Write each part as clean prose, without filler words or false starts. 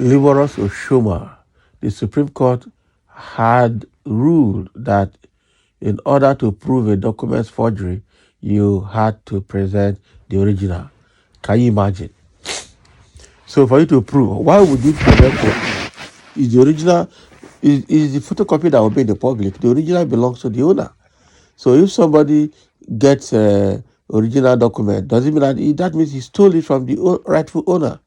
Liberals Oshoma, the Supreme Court had ruled that in order to prove a document's forgery, you had to present the original. Can you imagine? So for you to prove, why would you present copy? Is the original, is the photocopy that will be in the public, the original belongs to the owner. So if somebody gets a original document, does it mean that means he stole it from the rightful owner?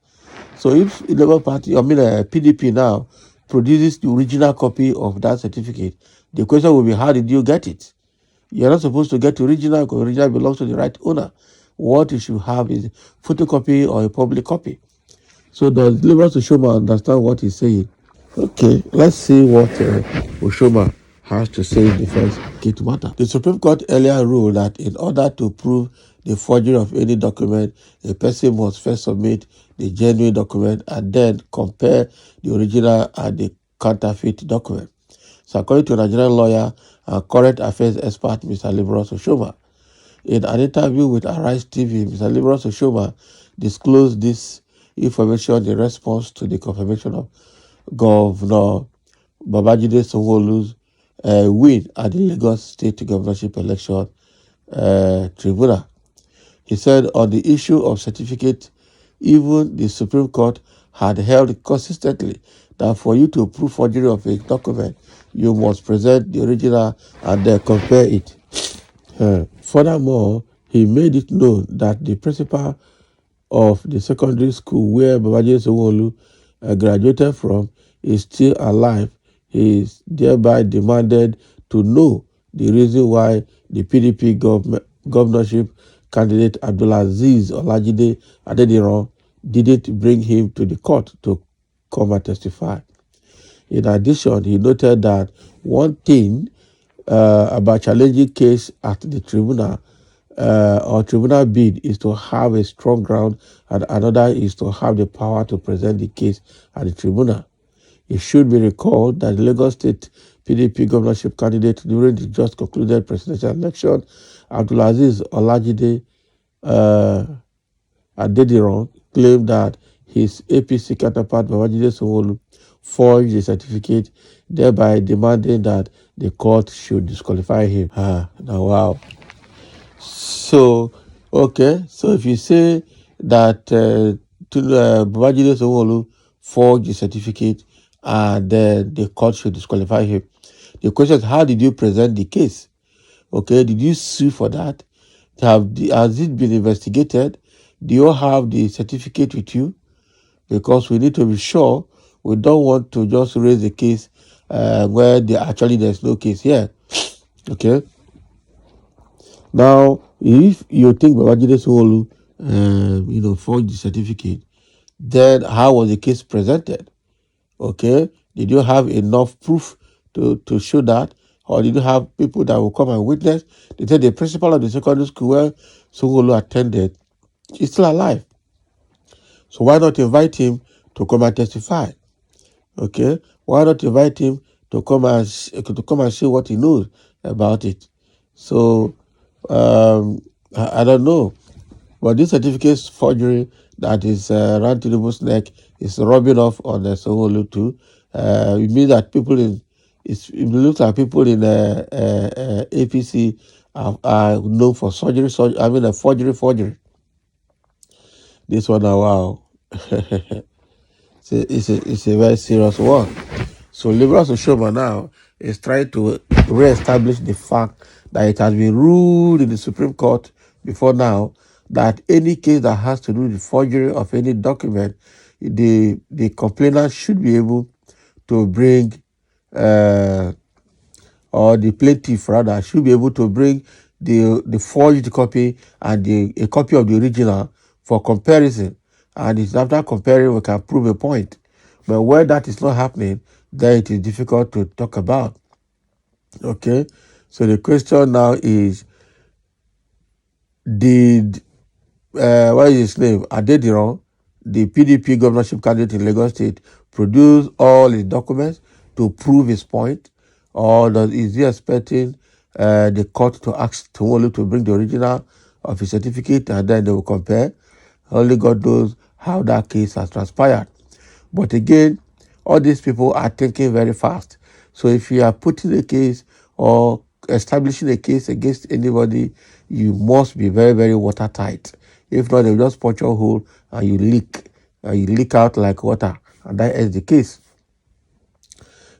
So if the Labour Party, PDP now produces the original copy of that certificate, the question will be, how did you get it? You're not supposed to get the original because original belongs to the right owner. What you should have is photocopy or a public copy. So does Liberal Oshoma understand what he's saying? Okay, let's see what Oshoma has to say in the first case matter. The Supreme Court earlier ruled that in order to prove the forgery of any document, a person must first submit the genuine document and then compare the original and the counterfeit document. So according to a Nigerian lawyer and current affairs expert, Mr. Liberal Oshoma, in an interview with Arise TV, Mr. Liberal Oshoma disclosed this information in response to the confirmation of Governor Babajide Sanwo-Olu's win at the Lagos State Governorship Election Tribunal. He said on the issue of certificate, even the Supreme Court had held consistently that for you to prove forgery of a document, you must present the original and then compare it. Furthermore, he made it known that the principal of the secondary school where Babajide Sanwo-Olu graduated from is still alive. He is thereby demanded to know the reason why the PDP governorship candidate Abdulaziz Olajide Adediran didn't bring him to the court to come and testify. In addition, he noted that one thing about challenging case at the tribunal or tribunal bid is to have a strong ground, and another is to have the power to present the case at the tribunal. It should be recalled that the Lagos State PDP governorship candidate during the just concluded presidential election, Abdulaziz Olajide Adediran, claimed that his APC counterpart Babajide Sanwo-Olu forged the certificate, thereby demanding that the court should disqualify him. Now wow. So, okay, so if you say that Babajide Sanwo-Olu forged the certificate and then the court should disqualify him, the question is, how did you present the case? Okay, did you sue for that? Has it been investigated? Do you have the certificate with you? Because we need to be sure. We don't want to just raise a case where there's no case here. Okay. Now, if you think Babajide Sanwo-Olu, forged the certificate, then how was the case presented? Okay, did you have enough proof to show that, or did you have people that will come and witness? They said the principal of the secondary school where Sanwo-Olu attended is still alive. So why not invite him to come and testify? Okay, why not invite him to come and see what he knows about it? So I don't know, but this certificate forgery that is around Tinubu's neck is rubbing off on the Sanwo-Olu too. It means that it looks like people in APC are known for forgery. This one, wow. It's a very serious one. So Liberal Oshoma now is trying to re-establish the fact that it has been ruled in the Supreme Court before now that any case that has to do with the forgery of any document, the complainant should be able to bring, or the plaintiff rather, should be able to bring the forged copy and a copy of the original for comparison. And it's after comparing we can prove a point. But where that is not happening, then it is difficult to talk about. Okay, so the question now is, did what is his name, Adediran, the PDP governorship candidate in Lagos State, produce all his documents to prove his point, or is he expecting the court to ask Sanwo-Olu to bring the original of his certificate and then they will compare? Only God knows how that case has transpired. But again, all these people are thinking very fast. So if you are putting a case or establishing a case against anybody, you must be very, very watertight. If not, they'll just punch your hole and you leak. And you leak out like water. And that is the case.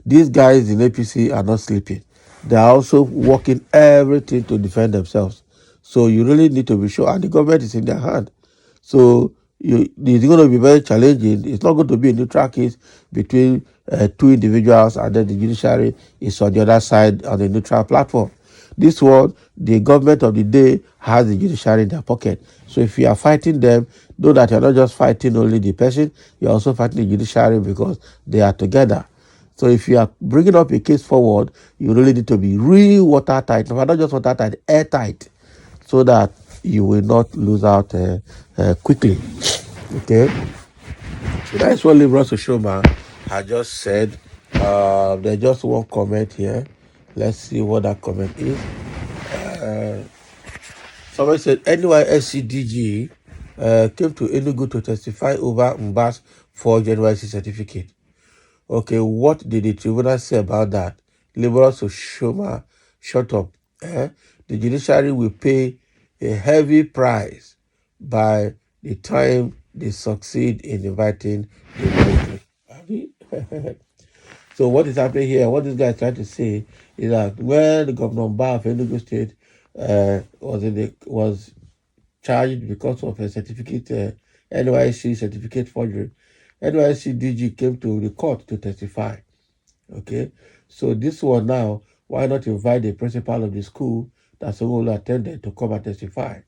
These guys in APC are not sleeping. They are also working everything to defend themselves. So you really need to be sure. And the government is in their hand. So it's going to be very challenging. It's not going to be a neutral case between two individuals, and then the judiciary is on the other side on the neutral platform. This one, the government of the day has the judiciary in their pocket. So if you are fighting them, know that you're not just fighting only the person, you're also fighting the judiciary because they are together. So if you are bringing up a case forward, you really need to be real watertight, not just watertight, airtight, so that you will not lose out quickly. Okay, so that's what Liberal Showman had just said. There's just one comment here. Let's see what that comment is. Somebody said NYSCDG came to Enugu to testify over Mba's forged NYC certificate. Okay, what did the tribunal say about that? Liberal Shoma, shut up. The judiciary will pay a heavy price by the time they succeed in inviting the military. So what is happening here? What this guy is trying to say is that when the governor of Enugu State was charged because of a certificate, NYC certificate forgery, NYC DG came to the court to testify. Okay, so this one now, why not invite the principal of the school that's only attended to come and testify?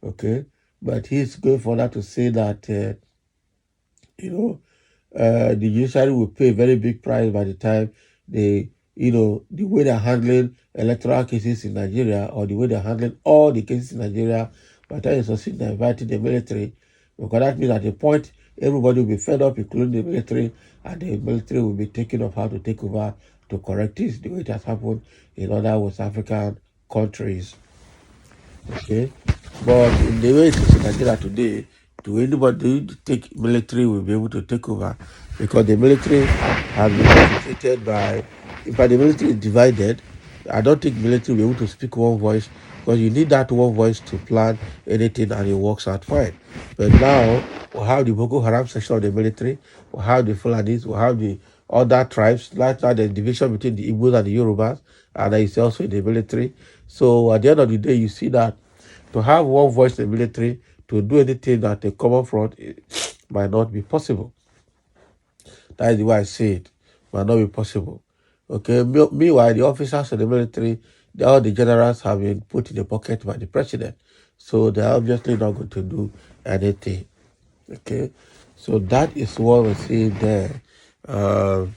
Okay, but he's going further to say that the judiciary will pay a very big price by the time the way they're handling electoral cases in Nigeria, or the way they're handling all the cases in Nigeria, by the time you succeed in inviting the military, because that means at a point everybody will be fed up, including the military, and the military will be taking off how to take over to correct this, the way it has happened in other West African countries. Okay, but in the way it is in Nigeria today, to anybody to take military will be able to take over, because the military has been infiltrated by. If the military is divided, I don't think military will be able to speak one voice, because you need that one voice to plan anything and it works out fine. But now we have the Boko Haram section of the military, we have the Fulanis, we have the other tribes, like now the division between the Igbos and the Yorubas, and it's also in the military. So at the end of the day, you see that to have one voice in the military to do anything at a common front might not be possible. That is the way I say it. Might not be possible. Okay. Meanwhile, the officers in the military, all the generals have been put in the pocket by the president, so they're obviously not going to do anything. Okay. So that is what we're seeing there. Uh,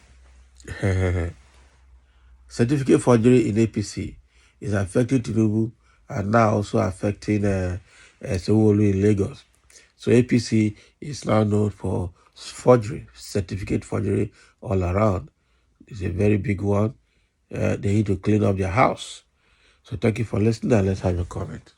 Certificate forgery in APC is affecting Tinubu and now also affecting Sewolu in Lagos. So APC is now known for forgery, certificate forgery all around. It's a very big one. They need to clean up their house. So thank you for listening, and let's have your comment.